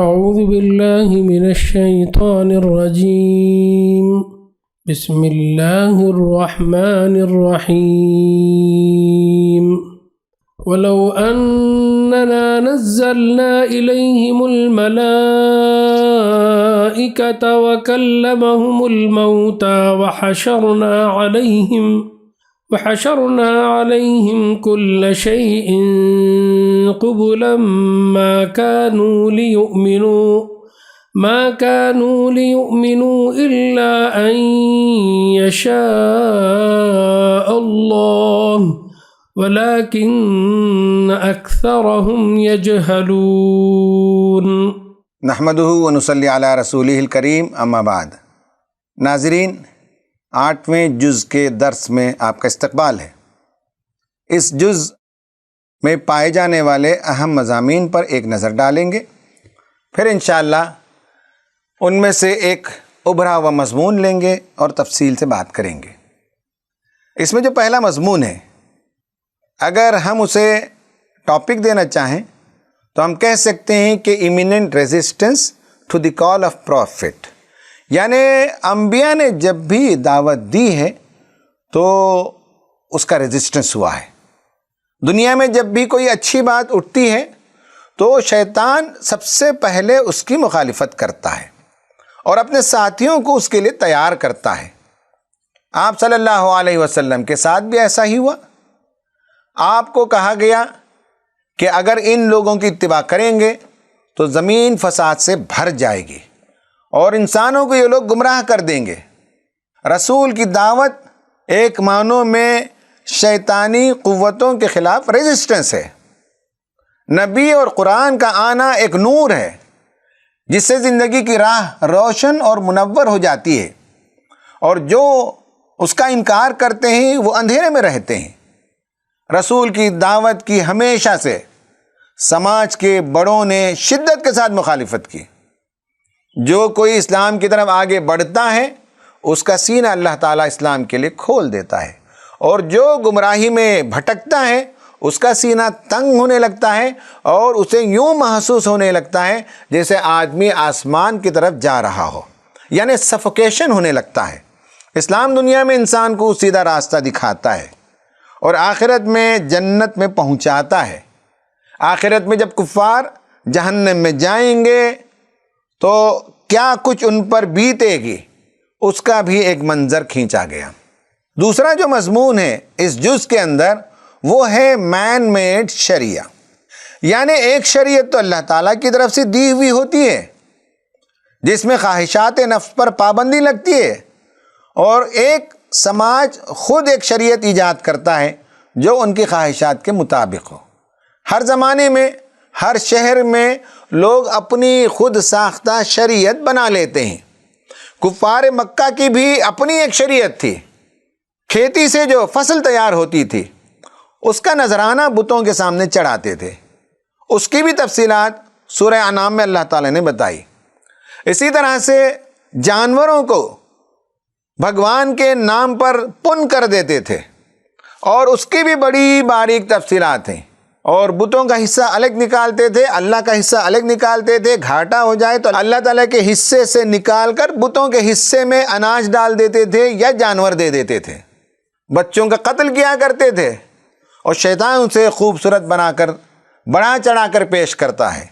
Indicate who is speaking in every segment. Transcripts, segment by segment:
Speaker 1: أعوذ بالله من الشيطان الرجيم بسم الله الرحمن الرحيم ولو أننا نزلنا إليهم الملائكة وكلمهم الموتى وحشرنا عليهم كل شيء قبلا ما كانوا ليؤمنوا إلا أن يشاء الله ولكن أكثرهم يجهلون
Speaker 2: نحمدہ ونصلی علی رسولہ الکریم، اما بعد۔ ناظرین، 8ویں جز کے درس میں آپ کا استقبال ہے۔ اس جز میں پائے جانے والے اہم مضامین پر ایک نظر ڈالیں گے، پھر انشاءاللہ ان میں سے ایک ابھرا ہوا مضمون لیں گے اور تفصیل سے بات کریں گے۔ اس میں جو پہلا مضمون ہے، اگر ہم اسے ٹاپک دینا چاہیں تو ہم کہہ سکتے ہیں کہ eminent resistance to the call of prophet, یعنی انبیاء نے جب بھی دعوت دی ہے تو اس کا ریزسٹنس ہوا ہے۔ دنیا میں جب بھی کوئی اچھی بات اٹھتی ہے تو شیطان سب سے پہلے اس کی مخالفت کرتا ہے اور اپنے ساتھیوں کو اس کے لیے تیار کرتا ہے۔ آپ صلی اللہ علیہ وسلم کے ساتھ بھی ایسا ہی ہوا۔ آپ کو کہا گیا کہ اگر ان لوگوں کی اتباع کریں گے تو زمین فساد سے بھر جائے گی اور انسانوں کو یہ لوگ گمراہ کر دیں گے۔ رسول کی دعوت ایک معنوں میں شیطانی قوتوں کے خلاف ریزسٹنس ہے۔ نبی اور قرآن کا آنا ایک نور ہے جس سے زندگی کی راہ روشن اور منور ہو جاتی ہے، اور جو اس کا انکار کرتے ہیں وہ اندھیرے میں رہتے ہیں۔ رسول کی دعوت کی ہمیشہ سے سماج کے بڑوں نے شدت کے ساتھ مخالفت کی۔ جو کوئی اسلام کی طرف آگے بڑھتا ہے اس کا سینہ اللہ تعالیٰ اسلام کے لیے کھول دیتا ہے، اور جو گمراہی میں بھٹکتا ہے اس کا سینہ تنگ ہونے لگتا ہے اور اسے یوں محسوس ہونے لگتا ہے جیسے آدمی آسمان کی طرف جا رہا ہو، یعنی سفوکیشن ہونے لگتا ہے۔ اسلام دنیا میں انسان کو سیدھا راستہ دکھاتا ہے اور آخرت میں جنت میں پہنچاتا ہے۔ آخرت میں جب کفار جہنم میں جائیں گے تو کیا کچھ ان پر بیتے گی، اس کا بھی ایک منظر کھینچا گیا۔ دوسرا جو مضمون ہے اس جز کے اندر وہ ہے مین میڈ شریعہ، یعنی ایک شریعت تو اللہ تعالیٰ کی طرف سے دی ہوئی ہوتی ہے جس میں خواہشات نفس پر پابندی لگتی ہے، اور ایک سماج خود ایک شریعت ایجاد کرتا ہے جو ان کی خواہشات کے مطابق ہو۔ ہر زمانے میں ہر شہر میں لوگ اپنی خود ساختہ شریعت بنا لیتے ہیں۔ کفار مکہ کی بھی اپنی ایک شریعت تھی۔ کھیتی سے جو فصل تیار ہوتی تھی اس کا نذرانہ بتوں کے سامنے چڑھاتے تھے۔ اس کی بھی تفصیلات سورہ انعام میں اللہ تعالیٰ نے بتائی۔ اسی طرح سے جانوروں کو بھگوان کے نام پر پن کر دیتے تھے، اور اس کی بھی بڑی باریک تفصیلات ہیں، اور بتوں کا حصہ الگ نکالتے تھے، اللہ کا حصہ الگ نکالتے تھے۔ گھاٹا ہو جائے تو اللہ تعالیٰ کے حصے سے نکال کر بتوں کے حصے میں اناج ڈال دیتے تھے یا جانور دے دیتے تھے۔ بچوں کا قتل کیا کرتے تھے، اور شیطان اسے خوبصورت بنا کر بڑھا چڑھا کر پیش کرتا ہے۔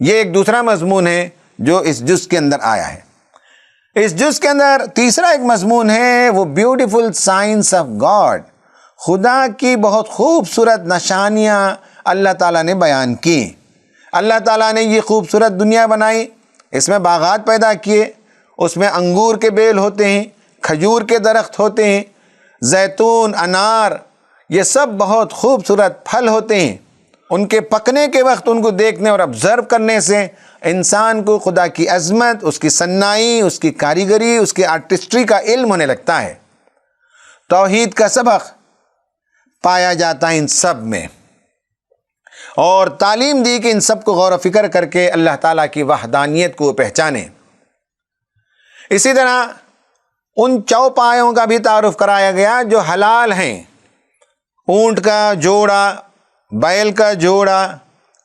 Speaker 2: یہ ایک دوسرا مضمون ہے جو اس جز کے اندر آیا ہے۔ اس جز کے اندر تیسرا ایک مضمون ہے، وہ بیوٹیفل سائنس آف گاڈ، خدا کی بہت خوبصورت نشانیاں اللہ تعالیٰ نے بیان کی۔ اللہ تعالیٰ نے یہ خوبصورت دنیا بنائی، اس میں باغات پیدا کیے، اس میں انگور کے بیل ہوتے ہیں، کھجور کے درخت ہوتے ہیں، زیتون، انار، یہ سب بہت خوبصورت پھل ہوتے ہیں۔ ان کے پکنے کے وقت ان کو دیکھنے اور آبزرو کرنے سے انسان کو خدا کی عظمت، اس کی صنائی، اس کی کاریگری، اس کی آرٹسٹری کا علم ہونے لگتا ہے۔ توحید کا سبق پایا جاتا ہے ان سب میں، اور تعلیم دی کہ ان سب کو غور و فکر کر کے اللہ تعالیٰ کی وحدانیت کو پہچانیں۔ اسی طرح ان چوپایوں کا بھی تعارف کرایا گیا جو حلال ہیں، اونٹ کا جوڑا، بیل کا جوڑا،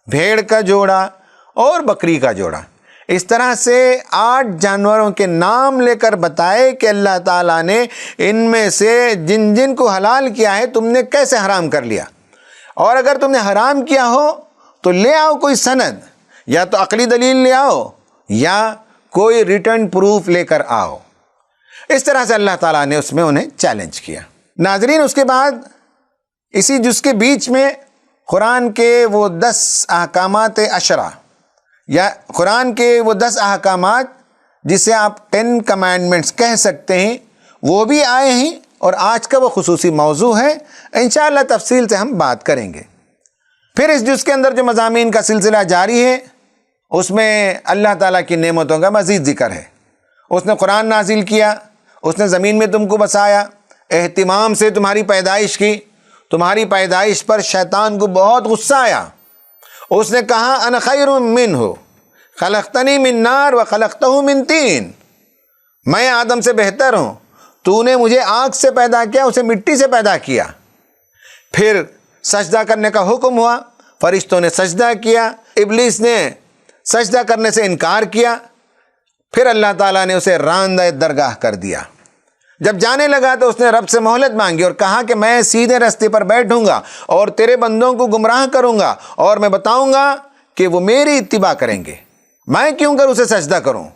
Speaker 2: بھیڑ کا جوڑا اور بکری کا جوڑا۔ اس طرح سے 8 جانوروں کے نام لے کر بتائے کہ اللہ تعالیٰ نے ان میں سے جن جن کو حلال کیا ہے تم نے کیسے حرام کر لیا، اور اگر تم نے حرام کیا ہو تو لے آؤ کوئی سند، یا تو عقلی دلیل لے آؤ یا کوئی ریٹن پروف لے کر آؤ۔ اس طرح سے اللہ تعالیٰ نے اس میں انہیں چیلنج کیا۔ ناظرین، اس کے بعد اسی جز کے بیچ میں قرآن کے وہ 10 احکامات عشرہ، یا قرآن کے وہ 10 احکامات جسے آپ 10 کمانڈمنٹس کہہ سکتے ہیں، وہ بھی آئے ہیں، اور آج کا وہ خصوصی موضوع ہے۔ انشاءاللہ تفصیل سے ہم بات کریں گے۔ پھر اس جز کے اندر جو مضامین کا سلسلہ جاری ہے، اس میں اللہ تعالیٰ کی نعمتوں کا مزید ذکر ہے۔ اس نے قرآن نازل کیا، اس نے زمین میں تم کو بسایا، اہتمام سے تمہاری پیدائش کی۔ تمہاری پیدائش پر شیطان کو بہت غصہ آیا، اس نے کہا انا خیر منہ خلقتنی من نار وخلقتہ من طین، میں آدم سے بہتر ہوں، تو نے مجھے آگ سے پیدا کیا، اسے مٹی سے پیدا کیا۔ پھر سجدہ کرنے کا حکم ہوا، فرشتوں نے سجدہ کیا، ابلیس نے سجدہ کرنے سے انکار کیا، پھر اللہ تعالیٰ نے اسے راندہ درگاہ کر دیا۔ جب جانے لگا تو اس نے رب سے مہلت مانگی اور کہا کہ میں سیدھے راستے پر بیٹھوں گا اور تیرے بندوں کو گمراہ کروں گا، اور میں بتاؤں گا کہ وہ میری اتباع کریں گے، میں کیوں کر اسے سجدہ کروں،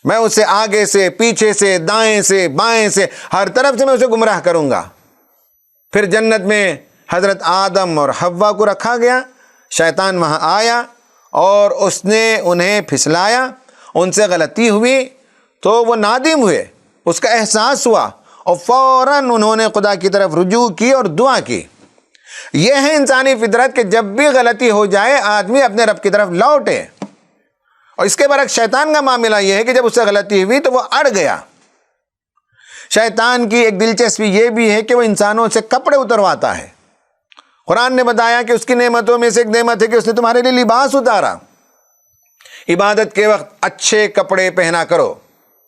Speaker 2: میں اسے آگے سے، پیچھے سے، دائیں سے، بائیں سے، ہر طرف سے میں اسے گمراہ کروں گا۔ پھر جنت میں حضرت آدم اور حوا کو رکھا گیا، شیطان وہاں آیا اور اس نے انہیں پھسلایا، ان سے غلطی ہوئی تو وہ نادم ہوئے، اس کا احساس ہوا، اور فوراً انہوں نے خدا کی طرف رجوع کی اور دعا کی۔ یہ ہے انسانی فطرت کہ جب بھی غلطی ہو جائے آدمی اپنے رب کی طرف لوٹے، اور اس کے برعکس شیطان کا معاملہ یہ ہے کہ جب اس سے غلطی ہوئی تو وہ اڑ گیا۔ شیطان کی ایک دلچسپی یہ بھی ہے کہ وہ انسانوں سے کپڑے اترواتا ہے۔ قرآن نے بتایا کہ اس کی نعمتوں میں سے ایک نعمت ہے کہ اس نے تمہارے لیے لباس اتارا، عبادت کے وقت اچھے کپڑے پہنا کرو۔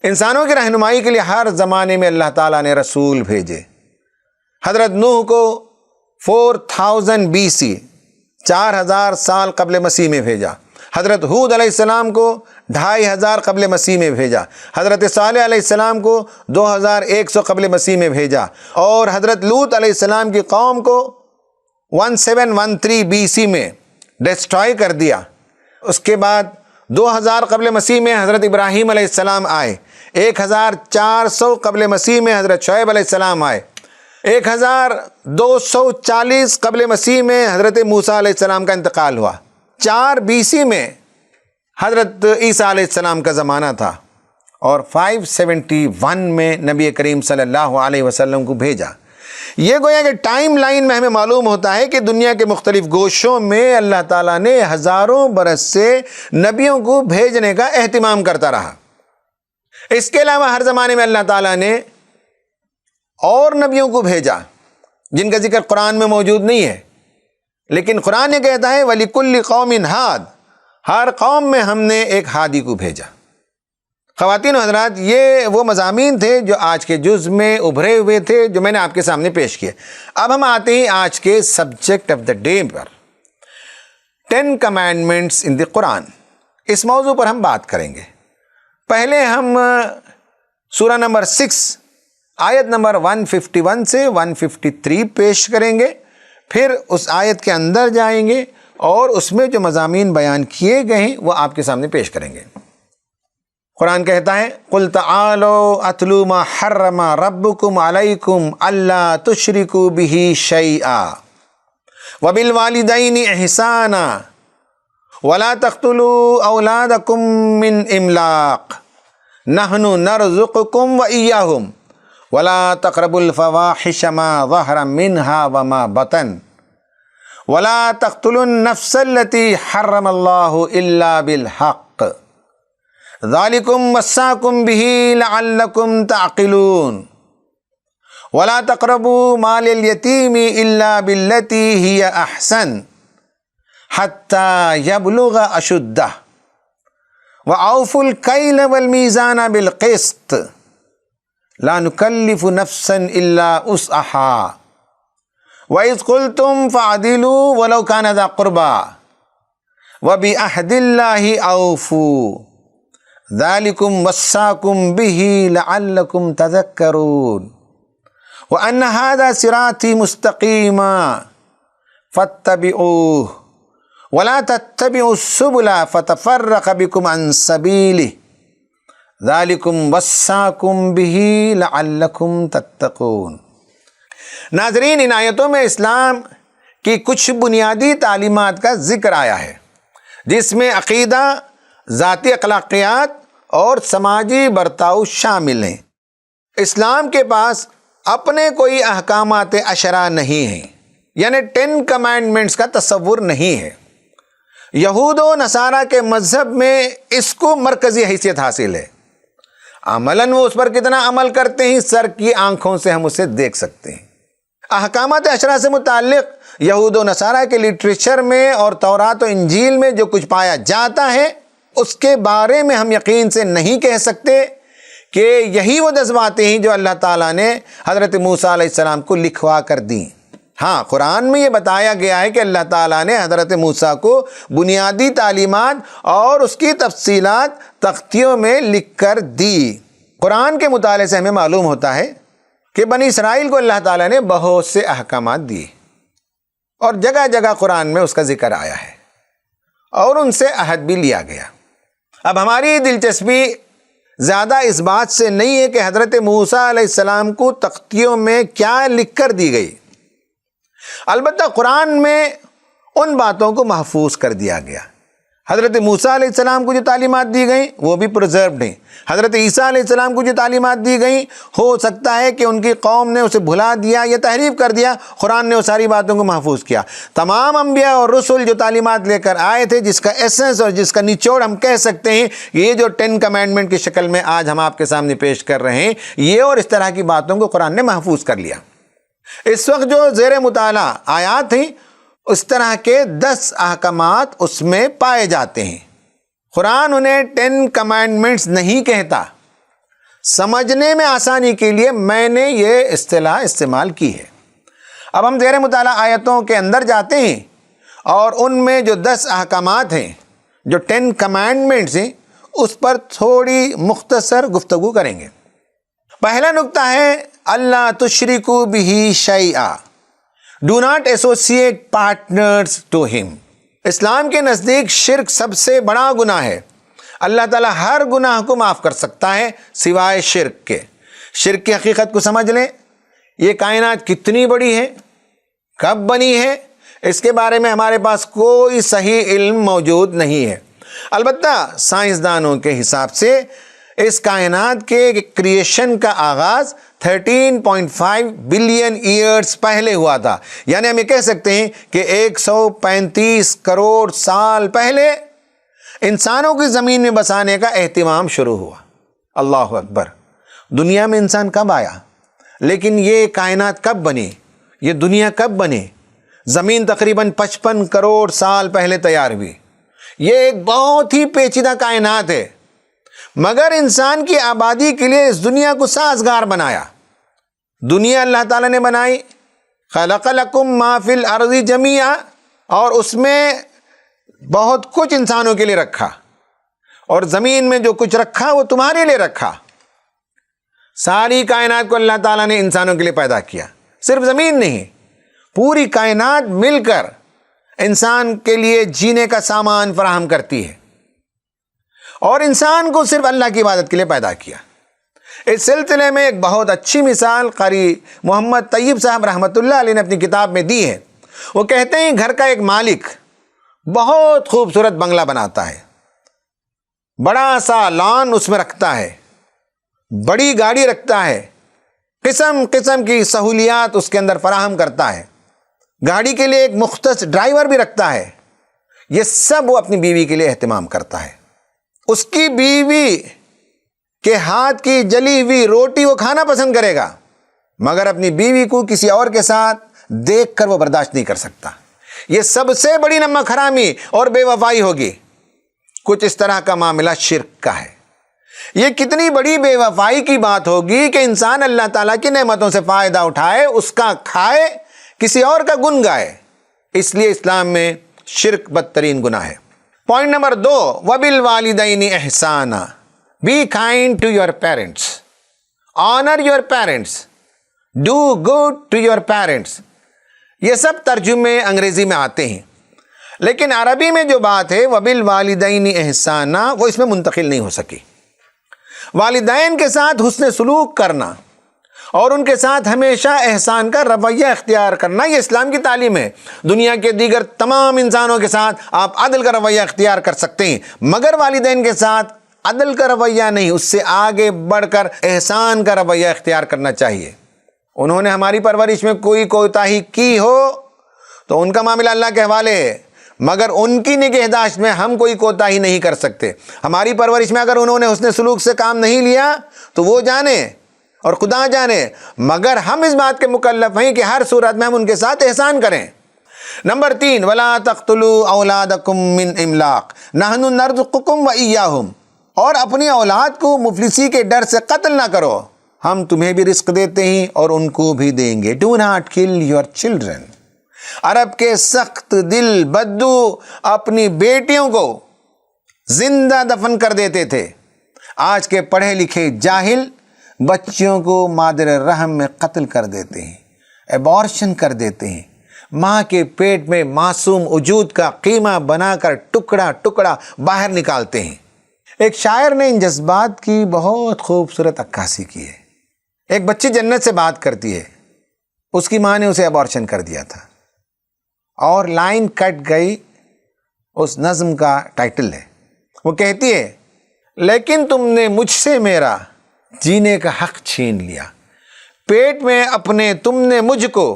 Speaker 2: انسانوں کی رہنمائی کے لیے ہر زمانے میں اللہ تعالیٰ نے رسول بھیجے۔ حضرت نوح کو 4000 BC 4000 سال قبل مسیح میں بھیجا، حضرت ہود علیہ السلام کو 2500 قبل مسیح میں بھیجا، حضرت صالح علیہ السلام کو 2100 قبل مسیح میں بھیجا، اور حضرت لوط علیہ السلام کی قوم کو 1713 BC میں ڈسٹرائے کر دیا۔ اس کے بعد 2000 قبل مسیح میں حضرت ابراہیم علیہ السلام آئے، 1400 قبل مسیح میں حضرت شعیب علیہ السلام آئے، 1240 قبل مسیح میں حضرت موسیٰ علیہ السلام کا انتقال ہوا، 4 BC میں حضرت عیسیٰ علیہ السلام کا زمانہ تھا، اور 571 میں نبی کریم صلی اللہ علیہ وسلم کو بھیجا۔ یہ گویا کہ ٹائم لائن میں ہمیں معلوم ہوتا ہے کہ دنیا کے مختلف گوشوں میں اللہ تعالیٰ نے ہزاروں برس سے نبیوں کو بھیجنے کا اہتمام کرتا رہا۔ اس کے علاوہ ہر زمانے میں اللہ تعالیٰ نے اور نبیوں کو بھیجا جن کا ذکر قرآن میں موجود نہیں ہے، لیکن قرآن یہ کہتا ہے وَلِكُلِّ قَوْمٍ ہاد، ہر قوم میں ہم نے ایک ہادی کو بھیجا۔ خواتین و حضرات، یہ وہ مضامین تھے جو آج کے جز میں ابھرے ہوئے تھے، جو میں نے آپ کے سامنے پیش کیے۔ اب ہم آتے ہیں آج کے سبجیکٹ آف دا ڈے پر، 10 کمانڈمنٹس ان دی قرآن۔ اس موضوع پر ہم بات کریں گے۔ پہلے ہم سورہ نمبر 6 آیت نمبر 151 سے 153 پیش کریں گے، پھر اس آیت کے اندر جائیں گے اور اس میں جو مضامین بیان کیے گئے ہیں وہ آپ کے سامنے پیش کریں گے۔ قرآن کہتا ہے قُلْ تَعَالَوْا أَتْلُوا مَا حَرَّمَ رَبُّكُمْ عَلَيْكُمْ أَلَّا تُشْرِكُوا بِهِ شَيْئًا وَبِالْوَالِدَيْنِ إِحْسَانًا وَلَا تَقْتُلُوا أَوْلَادَكُمْ مِنْ إِمْلَاقٍ نَحْنُ نَرْزُقُكُمْ وَإِيَّاهُمْ وَلَا تَقْرَبُوا الْفَوَاحِشَ مَا ظَهَرَ مِنْهَا وَمَا بَطَنَ وَلَا تَقْتُلُوا النَّفْسَ الَّتِي حَرَّمَ اللَّهُ إِلَّا بِالْحَقِّ ذَلِكُمْ وَصَّاكُمْ بِهِ لَعَلَّكُمْ تَعْقِلُونَ وَلَا تَقْرَبُوا مَالَ الْيَتِيمِ إِلَّا بِالَّتِي هِيَ أَحْسَنُ حَتَّى يَبْلُغَ أَشُدَّهُ وَأَوْفُوا الْكَيْلَ وَالْمِيزَانَ بِالْقِسْطِ لَا نُكَلِّفُ نَفْسًا إِلَّا وُسْعَهَا وَإِذْ قُلْتُمْ فَعْدِلُوا وَلَوْ كَانَ ذَا قُرْبَى وَبِعَهْدِ اللَّهِ أَوْفُوا ذَلِكُمْ وَصَّاكُمْ بِهِ لَعَلَّكُمْ تَذَكَّرُونَ وَأَنَّ هَذَا صِرَاطِي مُسْتَقِيمًا فَاتَّبِعُوهُ وَلَا تَتَّبِعُوا السُّبُلَ فَتَفَرَّقَ بِكُمْ عَنْ سَبِيلِهِ ذَلِكُمْ وَصَّاكُمْ بِهِ لَعَلَّكُمْ تَتَّقُونَ۔ ناظرین، ان آیتوں میں اسلام کی کچھ بنیادی تعلیمات کا ذکر آیا ہے، جس میں عقیدہ، ذاتی اخلاقیات اور سماجی برتاؤ شامل ہیں۔ اسلام کے پاس اپنے کوئی احکامات عشرہ نہیں ہیں، یعنی 10 کمانڈمنٹس کا تصور نہیں ہے۔ یہود و نصارہ کے مذہب میں اس کو مرکزی حیثیت حاصل ہے۔ عملاً وہ اس پر کتنا عمل کرتے ہیں، سر کی آنکھوں سے ہم اسے دیکھ سکتے ہیں۔ احکامات عشرہ سے متعلق یہود و نصارہ کے لٹریچر میں اور تورات و انجیل میں جو کچھ پایا جاتا ہے، اس کے بارے میں ہم یقین سے نہیں کہہ سکتے کہ یہی وہ 10 باتیں ہیں جو اللہ تعالیٰ نے حضرت موسیٰ علیہ السلام کو لکھوا کر دیں۔ ہاں، قرآن میں یہ بتایا گیا ہے کہ اللہ تعالیٰ نے حضرت موسیٰ کو بنیادی تعلیمات اور اس کی تفصیلات تختیوں میں لکھ کر دی۔ قرآن کے مطالعے سے ہمیں معلوم ہوتا ہے کہ بنی اسرائیل کو اللہ تعالیٰ نے بہت سے احکامات دیے، اور جگہ جگہ قرآن میں اس کا ذکر آیا ہے، اور ان سے عہد بھی لیا گیا۔ اب ہماری دلچسپی زیادہ اس بات سے نہیں ہے کہ حضرت موسیٰ علیہ السلام کو تختیوں میں کیا لکھ کر دی گئی، البتہ قرآن میں ان باتوں کو محفوظ کر دیا گیا۔ حضرت موسیٰ علیہ السلام کو جو تعلیمات دی گئیں وہ بھی پرزروڈ ہیں۔ حضرت عیسیٰ علیہ السلام کو جو تعلیمات دی گئیں، ہو سکتا ہے کہ ان کی قوم نے اسے بھلا دیا یا تحریف کر دیا، قرآن نے وہ ساری باتوں کو محفوظ کیا۔ تمام انبیاء اور رسول جو تعلیمات لے کر آئے تھے، جس کا ایسنس اور جس کا نچوڑ ہم کہہ سکتے ہیں، یہ جو 10 کمانڈمنٹ کی شکل میں آج ہم آپ کے سامنے پیش کر رہے ہیں، یہ اور اس طرح کی باتوں کو قرآن نے محفوظ کر لیا۔ اس وقت جو زیر مطالعہ آیات ہیں، اس طرح کے 10 احکامات اس میں پائے جاتے ہیں۔ قرآن انہیں 10 کمانڈمنٹس نہیں کہتا۔ سمجھنے میں آسانی کے لیے میں نے یہ اصطلاح استعمال کی ہے۔ اب ہم زیر مطالعہ آیتوں کے اندر جاتے ہیں اور ان میں جو 10 احکامات ہیں، جو 10 کمانڈمنٹس ہیں، اس پر تھوڑی مختصر گفتگو کریں گے۔ پہلا نکتہ ہے اللہ تشرکوا بہ شیئا، do not associate partners to him. Islam کے نزدیک شرک سب سے بڑا گناہ ہے۔ اللہ تعالیٰ ہر گناہ کو معاف کر سکتا ہے سوائے شرک کے۔ شرک کی حقیقت کو سمجھ لیں، یہ کائنات کتنی بڑی ہے، کب بنی ہے، اس کے بارے میں ہمارے پاس کوئی صحیح علم موجود نہیں ہے۔ البتہ سائنسدانوں کے حساب سے اس کائنات کے کریشن کا آغاز 13.5 بلین ایئرز پہلے ہوا تھا، یعنی ہم یہ کہہ سکتے ہیں کہ 135 کروڑ سال پہلے انسانوں کی زمین میں بسانے کا اہتمام شروع ہوا۔ اللہ اکبر! دنیا میں انسان کب آیا؟ لیکن یہ کائنات کب بنی؟ یہ دنیا کب بنی؟ زمین تقریباً 55 کروڑ سال پہلے تیار ہوئی۔ یہ ایک بہت ہی پیچیدہ کائنات ہے، مگر انسان کی آبادی کے لیے اس دنیا کو سازگار بنایا۔ دنیا اللہ تعالیٰ نے بنائی، خلق لکم ما فی الارض جمیعا، اور اس میں بہت کچھ انسانوں کے لیے رکھا، اور زمین میں جو کچھ رکھا وہ تمہارے لیے رکھا۔ ساری کائنات کو اللہ تعالیٰ نے انسانوں کے لیے پیدا کیا، صرف زمین نہیں، پوری کائنات مل کر انسان کے لیے جینے کا سامان فراہم کرتی ہے، اور انسان کو صرف اللہ کی عبادت کے لیے پیدا کیا۔ اس سلسلے میں ایک بہت اچھی مثال قاری محمد طیب صاحب رحمۃ اللہ علیہ نے اپنی کتاب میں دی ہے۔ وہ کہتے ہیں گھر کا ایک مالک بہت خوبصورت بنگلہ بناتا ہے، بڑا سا لان اس میں رکھتا ہے، بڑی گاڑی رکھتا ہے، قسم قسم کی سہولیات اس کے اندر فراہم کرتا ہے، گاڑی کے لیے ایک مختص ڈرائیور بھی رکھتا ہے۔ یہ سب وہ اپنی بیوی کے لیے اہتمام کرتا ہے۔ اس کی بیوی کے ہاتھ کی جلی ہوئی روٹی وہ کھانا پسند کرے گا، مگر اپنی بیوی کو کسی اور کے ساتھ دیکھ کر وہ برداشت نہیں کر سکتا۔ یہ سب سے بڑی نمک حرامی اور بے وفائی ہوگی۔ کچھ اس طرح کا معاملہ شرک کا ہے۔ یہ کتنی بڑی بے وفائی کی بات ہوگی کہ انسان اللہ تعالیٰ کی نعمتوں سے فائدہ اٹھائے، اس کا کھائے، کسی اور کا گن گائے۔ اس لیے اسلام میں شرک بدترین گناہ ہے۔ Point number 2، وَبِالْوَالِدَيْنِ إِحْسَانًا، be kind to your parents, honor your parents, do good to your parents۔ یہ سب ترجمے انگریزی میں آتے ہیں، لیکن عربی میں جو بات ہے وَبِالْوَالِدَيْنِ إِحْسَانًا، وہ اس میں منتقل نہیں ہو سکی۔ والدین کے ساتھ حسن سلوک کرنا اور ان کے ساتھ ہمیشہ احسان کا رویہ اختیار کرنا، یہ اسلام کی تعلیم ہے۔ دنیا کے دیگر تمام انسانوں کے ساتھ آپ عدل کا رویہ اختیار کر سکتے ہیں، مگر والدین کے ساتھ عدل کا رویہ نہیں، اس سے آگے بڑھ کر احسان کا رویہ اختیار کرنا چاہیے۔ انہوں نے ہماری پرورش میں کوئی کوتاہی کی ہو تو ان کا معاملہ اللہ کے حوالے ہے، مگر ان کی نگہداشت میں ہم کوئی کوتاہی نہیں کر سکتے۔ ہماری پرورش میں اگر انہوں نے حسن سلوک سے کام نہیں لیا تو وہ جانے اور خدا جانے، مگر ہم اس بات کے مکلف ہیں کہ ہر صورت میں ہم ان کے ساتھ احسان کریں۔ نمبر 3، وَلَا تَقْتُلُوا أَوْلَادَكُم مِّنْ إِمْلَاقٍ نَحْنُ نَرْزُقُكُمْ وَإِيَّاهُمْ، اور اپنی اولاد کو مفلسی کے ڈر سے قتل نہ کرو، ہم تمہیں بھی رزق دیتے ہیں اور ان کو بھی دیں گے۔ Do not kill your children۔ عرب کے سخت دل بدو اپنی بیٹیوں کو زندہ دفن کر دیتے تھے۔ آج کے پڑھے لکھے جاہل بچیوں کو مادر رحم میں قتل کر دیتے ہیں، ایبارشن کر دیتے ہیں، ماں کے پیٹ میں معصوم وجود کا قیمہ بنا کر ٹکڑا ٹکڑا باہر نکالتے ہیں۔ ایک شاعر نے ان جذبات کی بہت خوبصورت عکاسی کی ہے۔ ایک بچی جنت سے بات کرتی ہے، اس کی ماں نے اسے ایبارشن کر دیا تھا، اور لائن کٹ گئی، اس نظم کا ٹائٹل ہے۔ وہ کہتی ہے، لیکن تم نے مجھ سے میرا جینے کا حق چھین لیا، پیٹ میں اپنے تم نے مجھ کو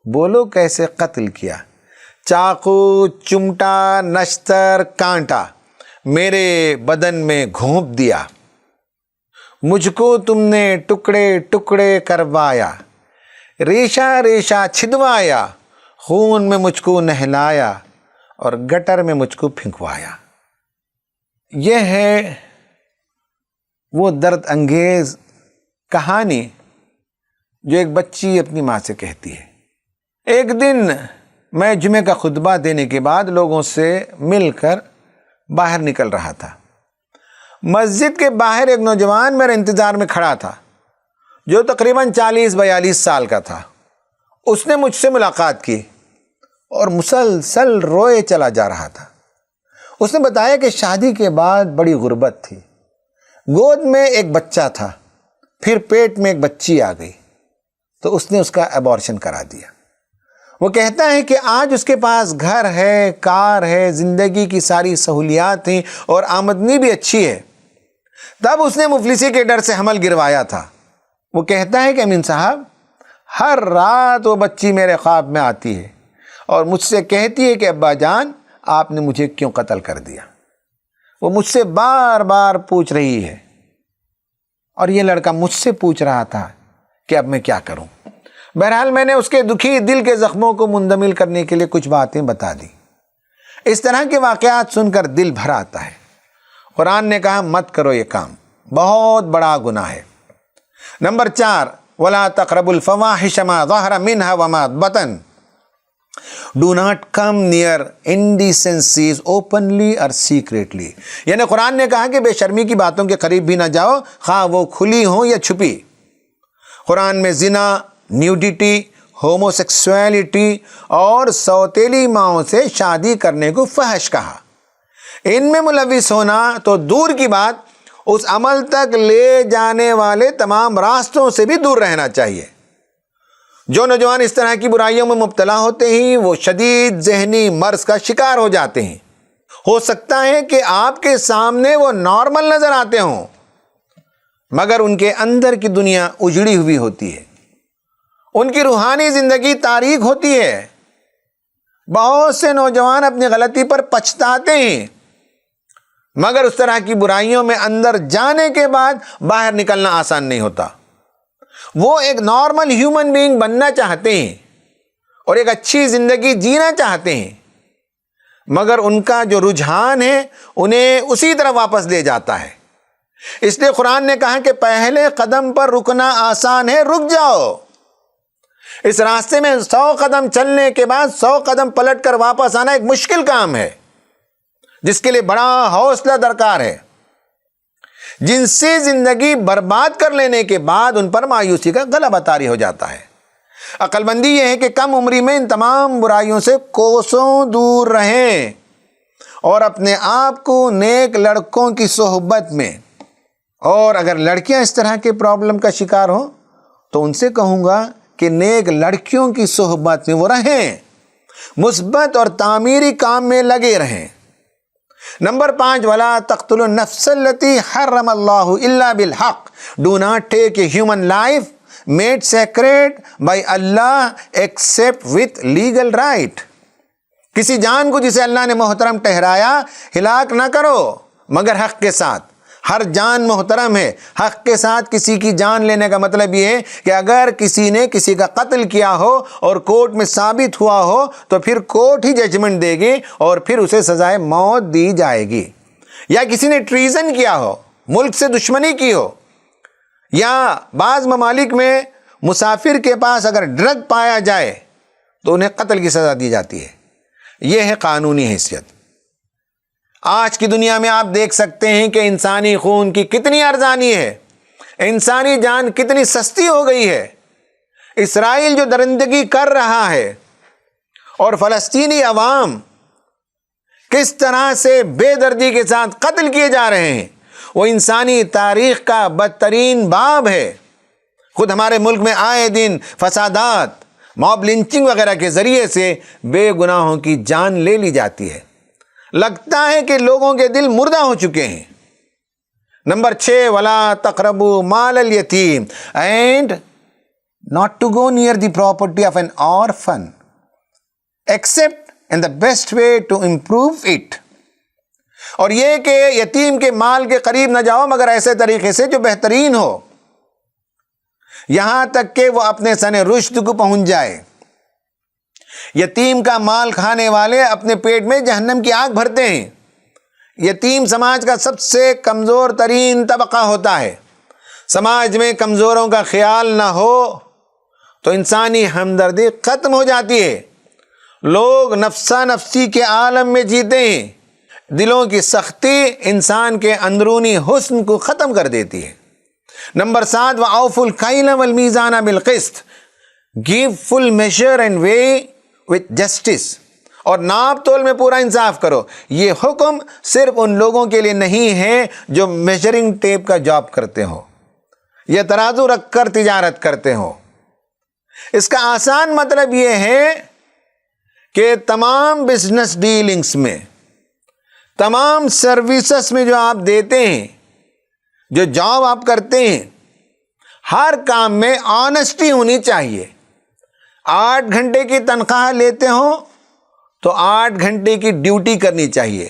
Speaker 2: بولو کیسے قتل کیا، چاقو چمٹا نشتر کانٹا میرے بدن میں گھونپ دیا، مجھ کو تم نے ٹکڑے ٹکڑے کروایا، ریشہ ریشہ چھدوایا، خون میں مجھ کو نہلایا اور گٹر میں مجھ کو پھینکوایا۔ یہ ہے وہ درد انگیز کہانی جو ایک بچی اپنی ماں سے کہتی ہے۔ ایک دن میں جمعے کا خطبہ دینے کے بعد لوگوں سے مل کر باہر نکل رہا تھا۔ مسجد کے باہر ایک نوجوان میرے انتظار میں کھڑا تھا جو تقریباً 40-42 سال کا تھا۔ اس نے مجھ سے ملاقات کی اور مسلسل روئے چلا جا رہا تھا۔ اس نے بتایا کہ شادی کے بعد بڑی غربت تھی، گود میں ایک بچہ تھا، پھر پیٹ میں ایک بچی آ گئی تو اس نے اس کا ایبارشن کرا دیا۔ وہ کہتا ہے کہ آج اس کے پاس گھر ہے، کار ہے، زندگی کی ساری سہولیات ہیں اور آمدنی بھی اچھی ہے، تب اس نے مفلسی کے ڈر سے حمل گروایا تھا۔ وہ کہتا ہے کہ امین صاحب، ہر رات وہ بچی میرے خواب میں آتی ہے اور مجھ سے کہتی ہے کہ ابا جان آپ نے مجھے کیوں قتل کر دیا۔ وہ مجھ سے بار بار پوچھ رہی ہے، اور یہ لڑکا مجھ سے پوچھ رہا تھا کہ اب میں کیا کروں۔ بہرحال میں نے اس کے دکھی دل کے زخموں کو مندمل کرنے کے لیے کچھ باتیں بتا دی۔ اس طرح کے واقعات سن کر دل بھر آتا ہے۔ قرآن نے کہا مت کرو یہ کام، بہت بڑا گناہ ہے۔ نمبر 4، وَلَا تَقْرَبُوا الْفَوَاحِشَ مَا ظَهَرَ مِنْهَا وَمَا بَطَنَ Do not come near indecencies openly or secretly۔ یعنی قرآن نے کہا کہ بے شرمی کی باتوں کے قریب بھی نہ جاؤ، خواہ وہ کھلی ہوں یا چھپی۔ قرآن میں زنا، نیوڈیٹی، ہومو سیکسویلٹی اور سوتیلی ماؤں سے شادی کرنے کو فحش کہا۔ ان میں ملوث ہونا تو دور کی بات، اس عمل تک لے جانے والے تمام راستوں سے بھی دور رہنا چاہیے۔ جو نوجوان اس طرح کی برائیوں میں مبتلا ہوتے ہیں وہ شدید ذہنی مرض کا شکار ہو جاتے ہیں۔ ہو سکتا ہے کہ آپ کے سامنے وہ نارمل نظر آتے ہوں، مگر ان کے اندر کی دنیا اجڑی ہوئی ہوتی ہے، ان کی روحانی زندگی تاریک ہوتی ہے۔ بہت سے نوجوان اپنی غلطی پر پچھتاتے ہیں، مگر اس طرح کی برائیوں میں اندر جانے کے بعد باہر نکلنا آسان نہیں ہوتا۔ وہ ایک نارمل ہیومن بینگ بننا چاہتے ہیں اور ایک اچھی زندگی جینا چاہتے ہیں، مگر ان کا جو رجحان ہے انہیں اسی طرح واپس لے جاتا ہے۔ اس لیے قرآن نے کہا کہ پہلے قدم پر رکنا آسان ہے، رک جاؤ۔ اس راستے میں 100 قدم چلنے کے بعد 100 قدم پلٹ کر واپس آنا ایک مشکل کام ہے۔ جس کے لیے بڑا حوصلہ درکار ہے، جن سے زندگی برباد کر لینے کے بعد ان پر مایوسی کا غلبہ طاری ہو جاتا ہے۔ عقل مندی یہ ہے کہ کم عمری میں ان تمام برائیوں سے کوسوں دور رہیں اور اپنے آپ کو نیک لڑکوں کی صحبت میں، اور اگر لڑکیاں اس طرح کے پرابلم کا شکار ہوں تو ان سے کہوں گا کہ نیک لڑکیوں کی صحبت میں وہ رہیں، مثبت اور تعمیری کام میں لگے رہیں۔ نمبر 5، وَلَا تَقْتُلُوا النَّفْسَ الَّتِي حَرَّمَ اللَّهُ إِلَّا بِالْحَقِّ Do not take a human life made sacred by Allah except with legal right۔ کسی جان کو جسے اللہ نے محترم ٹھہرایا ہلاک نہ کرو مگر حق کے ساتھ۔ ہر جان محترم ہے، حق کے ساتھ کسی کی جان لینے کا مطلب یہ ہے کہ اگر کسی نے کسی کا قتل کیا ہو اور کورٹ میں ثابت ہوا ہو تو پھر کورٹ ہی ججمنٹ دے گی اور پھر اسے سزائے موت دی جائے گی۔ یا کسی نے ٹریزن کیا ہو، ملک سے دشمنی کی ہو، یا بعض ممالک میں مسافر کے پاس اگر ڈرگ پایا جائے تو انہیں قتل کی سزا دی جاتی ہے۔ یہ ہے قانونی حیثیت۔ آج کی دنیا میں آپ دیکھ سکتے ہیں کہ انسانی خون کی کتنی ارزانی ہے، انسانی جان کتنی سستی ہو گئی ہے۔ اسرائیل جو درندگی کر رہا ہے اور فلسطینی عوام کس طرح سے بے دردی کے ساتھ قتل کیے جا رہے ہیں، وہ انسانی تاریخ کا بدترین باب ہے۔ خود ہمارے ملک میں آئے دن فسادات، موب لنچنگ وغیرہ کے ذریعے سے بے گناہوں کی جان لے لی جاتی ہے۔ لگتا ہے کہ لوگوں کے دل مردہ ہو چکے ہیں۔ نمبر 6، وَلَا تَقْرَبُوا مَالَ الْيَتِيمِ and not to go near the property of an orphan except in the best way to improve it۔ اور یہ کہ یتیم کے مال کے قریب نہ جاؤ مگر ایسے طریقے سے جو بہترین ہو، یہاں تک کہ وہ اپنے سن رشد کو پہنچ جائے۔ یتیم کا مال کھانے والے اپنے پیٹ میں جہنم کی آگ بھرتے ہیں۔ یتیم سماج کا سب سے کمزور ترین طبقہ ہوتا ہے۔ سماج میں کمزوروں کا خیال نہ ہو تو انسانی ہمدردی ختم ہو جاتی ہے۔ لوگ نفسا نفسی کے عالم میں جیتے ہیں۔ دلوں کی سختی انسان کے اندرونی حسن کو ختم کر دیتی ہے۔ Number 7، وَأَوْفُوا الْكَيْلَ وَالْمِيزَانَ بِالْقِسْطِ Give full measure and weigh with justice۔ اور ناپ تول میں پورا انصاف کرو۔ یہ حکم صرف ان لوگوں کے لیے نہیں ہے جو میجرنگ ٹیپ کا جاب کرتے ہو یا ترازو رکھ کر تجارت کرتے ہو۔ اس کا آسان مطلب یہ ہے کہ تمام بزنس ڈیلنگز میں، تمام سروسز میں جو آپ دیتے ہیں، جو جاب آپ کرتے ہیں، ہر کام میں آنیسٹی ہونی چاہیے۔ 8 گھنٹے کی تنخواہ لیتے ہو تو 8 گھنٹے کی ڈیوٹی کرنی چاہیے۔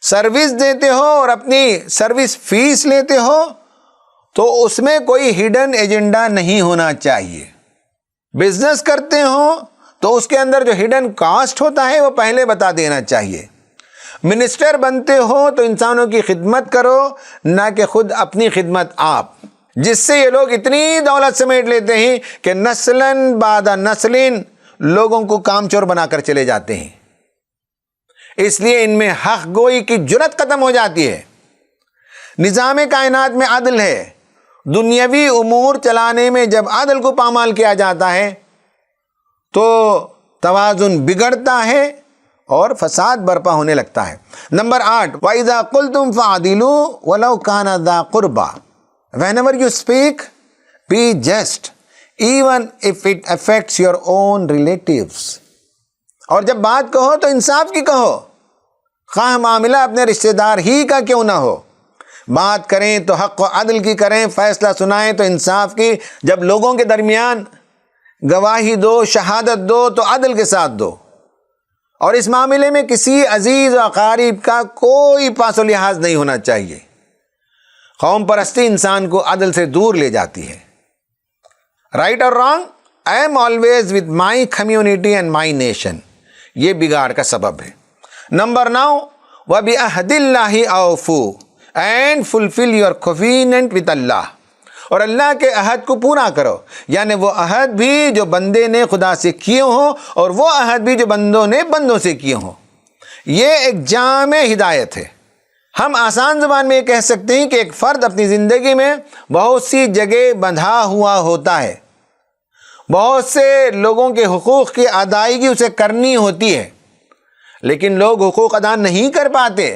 Speaker 2: سروس دیتے ہو اور اپنی سروس فیس لیتے ہو تو اس میں کوئی ہڈن ایجنڈا نہیں ہونا چاہیے۔ بزنس کرتے ہو تو اس کے اندر جو ہڈن کاسٹ ہوتا ہے وہ پہلے بتا دینا چاہیے۔ منسٹر بنتے ہو تو انسانوں کی خدمت کرو، نہ کہ خود اپنی خدمت آپ، جس سے یہ لوگ اتنی دولت سمیٹ لیتے ہیں کہ نسلاً بعد نسلیں لوگوں کو کام چور بنا کر چلے جاتے ہیں۔ اس لیے ان میں حق گوئی کی جرات ختم ہو جاتی ہے۔ نظام کائنات میں عدل ہے۔ دنیاوی امور چلانے میں جب عدل کو پامال کیا جاتا ہے تو توازن بگڑتا ہے اور فساد برپا ہونے لگتا ہے۔ نمبر 8، وَإِذَا قُلْتُمْ فَعْدِلُوا وَلَوْ كَانَ ذَا قُرْبَى Whenever you speak, be just, even if it affects your own relatives۔ اور جب بات کہو تو انصاف کی کہو، خواہ معاملہ اپنے رشتہ دار ہی کا کیوں نہ ہو۔ بات کریں تو حق و عدل کی کریں، فیصلہ سنائیں تو انصاف کی۔ جب لوگوں کے درمیان گواہی دو، شہادت دو تو عدل کے ساتھ دو، اور اس معاملے میں کسی عزیز و اقارب کا کوئی پاس و لحاظ نہیں ہونا چاہیے۔ قوم پرستی انسان کو عدل سے دور لے جاتی ہے۔ رائٹ اور wrong, I am always with my community and my nation, یہ بگاڑ کا سبب ہے۔ نمبر 9، وَبِعَهْدِ اللَّهِ أَوْفُوا and fulfill your covenant with Allah۔ اور اللہ کے عہد کو پورا کرو، یعنی وہ عہد بھی جو بندے نے خدا سے کیے ہوں اور وہ عہد بھی جو بندوں نے بندوں سے کیے ہوں۔ یہ ایک جامع ہدایت ہے۔ ہم آسان زبان میں یہ کہہ سکتے ہیں کہ ایک فرد اپنی زندگی میں بہت سی جگہ بندھا ہوا ہوتا ہے، بہت سے لوگوں کے حقوق کی ادائیگی اسے کرنی ہوتی ہے، لیکن لوگ حقوق ادا نہیں کر پاتے۔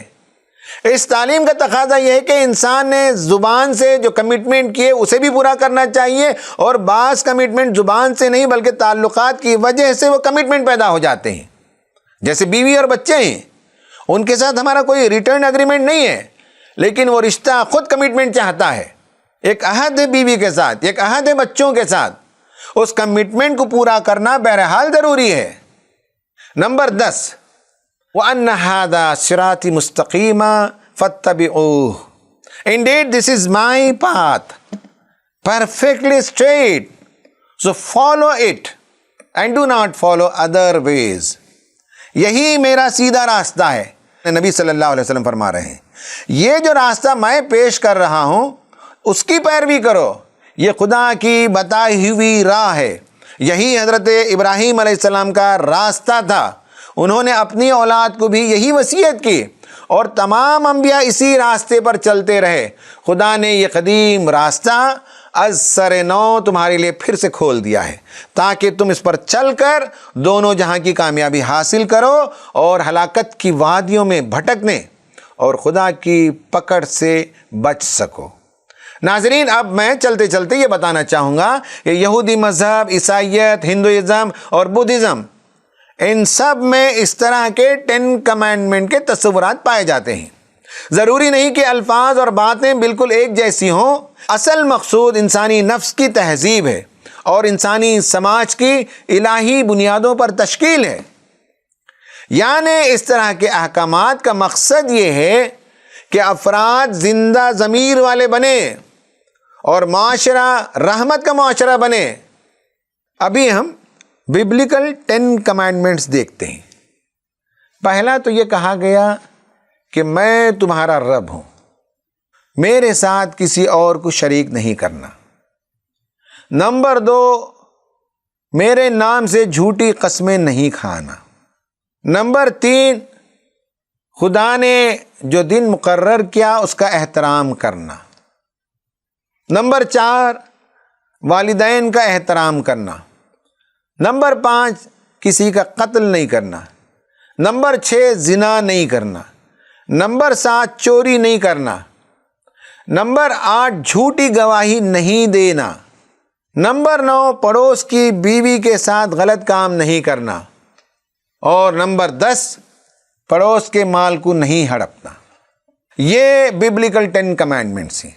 Speaker 2: اس تعلیم کا تقاضا یہ ہے کہ انسان نے زبان سے جو کمٹمنٹ کیے اسے بھی پورا کرنا چاہیے، اور بعض کمٹمنٹ زبان سے نہیں بلکہ تعلقات کی وجہ سے وہ کمٹمنٹ پیدا ہو جاتے ہیں۔ جیسے بیوی اور بچے ہیں، ان کے ساتھ ہمارا کوئی ریٹرن اگریمنٹ نہیں ہے، لیکن وہ رشتہ خود کمٹمنٹ چاہتا ہے۔ ایک عہد ہے بیوی کے ساتھ، ایک عہد ہے بچوں کے ساتھ، اس کمٹمنٹ کو پورا کرنا بہرحال ضروری ہے۔ نمبر 10، وَأَنَّ هَذَا صِرَاطِي مُسْتَقِيمًا فَاتَّبِعُوهُ Indeed, this is my path, perfectly straight, so follow it and do not follow other ways. یہی میرا سیدھا راستہ ہے۔ نبی صلی اللہ علیہ وسلم فرما رہے ہیں یہ جو راستہ میں پیش کر رہا ہوں اس کی پیروی کرو، یہ خدا کی بتائی ہوئی راہ ہے۔ یہی حضرت ابراہیم علیہ السلام کا راستہ تھا، انہوں نے اپنی اولاد کو بھی یہی وصیت کی، اور تمام انبیاء اسی راستے پر چلتے رہے۔ خدا نے یہ قدیم راستہ از سر نو تمہارے لیے پھر سے کھول دیا ہے تاکہ تم اس پر چل کر دونوں جہاں کی کامیابی حاصل کرو اور ہلاکت کی وادیوں میں بھٹکنے اور خدا کی پکڑ سے بچ سکو۔ ناظرین، اب میں چلتے چلتے یہ بتانا چاہوں گا کہ یہودی مذہب، عیسائیت، ہندوازم اور بدھزم، ان سب میں اس طرح کے 10 کمانڈمنٹ کے تصورات پائے جاتے ہیں۔ ضروری نہیں کہ الفاظ اور باتیں بالکل ایک جیسی ہوں، اصل مقصود انسانی نفس کی تہذیب ہے اور انسانی سماج کی الہی بنیادوں پر تشکیل ہے۔ یعنی اس طرح کے احکامات کا مقصد یہ ہے کہ افراد زندہ ضمیر والے بنے اور معاشرہ رحمت کا معاشرہ بنے۔ ابھی ہم ببلیکل 10 کمانڈمنٹس دیکھتے ہیں۔ پہلا تو یہ کہا گیا کہ میں تمہارا رب ہوں، میرے ساتھ کسی اور کو شریک نہیں کرنا۔ نمبر 2، میرے نام سے جھوٹی قسمیں نہیں کھانا۔ نمبر 3، خدا نے جو دن مقرر کیا اس کا احترام کرنا۔ نمبر 4، والدین کا احترام کرنا۔ نمبر 5، کسی کا قتل نہیں کرنا۔ نمبر 6، زنا نہیں کرنا۔ نمبر 7، چوری نہیں کرنا۔ نمبر 8، جھوٹی گواہی نہیں دینا۔ نمبر 9، پڑوس کی بیوی کے ساتھ غلط کام نہیں کرنا۔ اور نمبر 10، پڑوس کے مال کو نہیں ہڑپنا۔ یہ ببلیکل 10 کمانڈمنٹس ہیں۔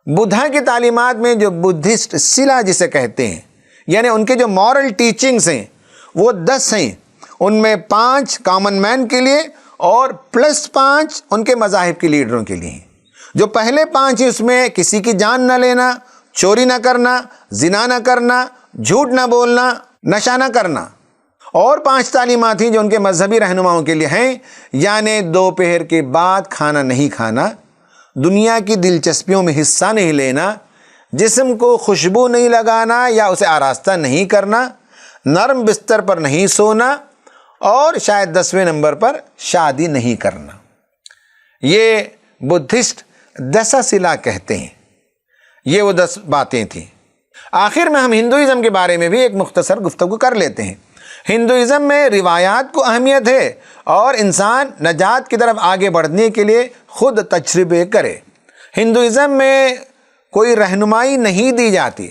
Speaker 2: بدھا کی تعلیمات میں جو بدھسٹ سلا جسے کہتے ہیں، یعنی ان کے جو مورل ٹیچنگز ہیں وہ 10 ہیں۔ ان میں 5 کامن مین کے لیے اور +5 ان کے مذاہب کے لیڈروں کے لیے ہیں۔ جو پہلے 5 ہیں اس میں کسی کی جان نہ لینا، چوری نہ کرنا، زنا نہ کرنا، جھوٹ نہ بولنا، نشہ نہ کرنا۔ اور 5 تعلیمات ہیں جو ان کے مذہبی رہنماؤں کے لیے ہیں، یعنی دوپہر کے بعد کھانا نہیں کھانا، دنیا کی دلچسپیوں میں حصہ نہیں لینا، جسم کو خوشبو نہیں لگانا یا اسے آراستہ نہیں کرنا، نرم بستر پر نہیں سونا، اور شاید 10ویں نمبر پر شادی نہیں کرنا۔ یہ بدھسٹ دسا سلا کہتے ہیں۔ یہ وہ 10 باتیں تھیں۔ آخر میں ہم ہندوازم کے بارے میں بھی ایک مختصر گفتگو کر لیتے ہیں۔ ہندوازم میں روایات کو اہمیت ہے اور انسان نجات کی طرف آگے بڑھنے کے لیے خود تجربے کرے۔ ہندوازم میں کوئی رہنمائی نہیں دی جاتی،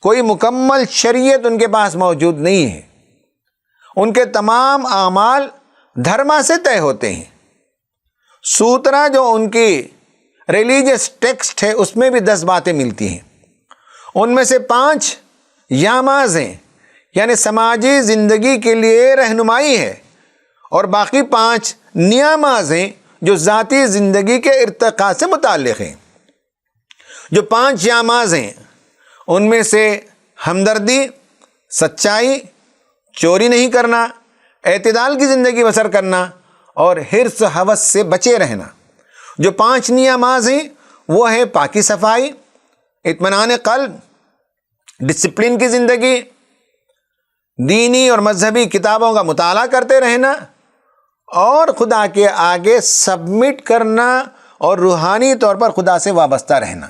Speaker 2: کوئی مکمل شریعت ان کے پاس موجود نہیں ہے۔ ان کے تمام اعمال دھرما سے طے ہوتے ہیں۔ سوترا جو ان کی ریلیجس ٹیکسٹ ہے اس میں بھی 10 باتیں ملتی ہیں۔ ان میں سے 5 یاماز ہیں، یعنی سماجی زندگی کے لیے رہنمائی ہے، اور باقی 5 نیاماز ہیں جو ذاتی زندگی کے ارتقاء سے متعلق ہیں۔ جو 5 یاماز ہیں ان میں سے ہمدردی، سچائی، چوری نہیں کرنا، اعتدال کی زندگی بسر کرنا اور حرص و ہوس سے بچے رہنا۔ جو 5 نیاماز ہیں وہ ہے پاکی صفائی، اطمینان قلب، ڈسپلن کی زندگی، دینی اور مذہبی کتابوں کا مطالعہ کرتے رہنا، اور خدا کے آگے سبمٹ کرنا اور روحانی طور پر خدا سے وابستہ رہنا۔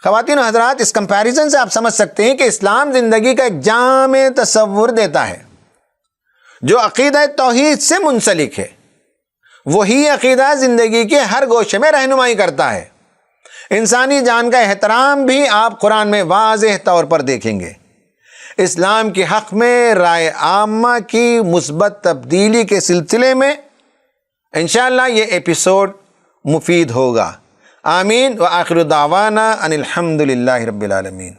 Speaker 2: خواتین و حضرات، اس کمپیریزن سے آپ سمجھ سکتے ہیں کہ اسلام زندگی کا ایک جامع تصور دیتا ہے جو عقیدہ توحید سے منسلک ہے۔ وہی عقیدہ زندگی کے ہر گوشے میں رہنمائی کرتا ہے۔ انسانی جان کا احترام بھی آپ قرآن میں واضح طور پر دیکھیں گے۔ اسلام کے حق میں رائے عامہ کی مثبت تبدیلی کے سلسلے میں انشاءاللہ یہ ایپیسوڈ مفید ہوگا۔ آمین وآخر دعوانا ان الحمد للہ رب العالمین۔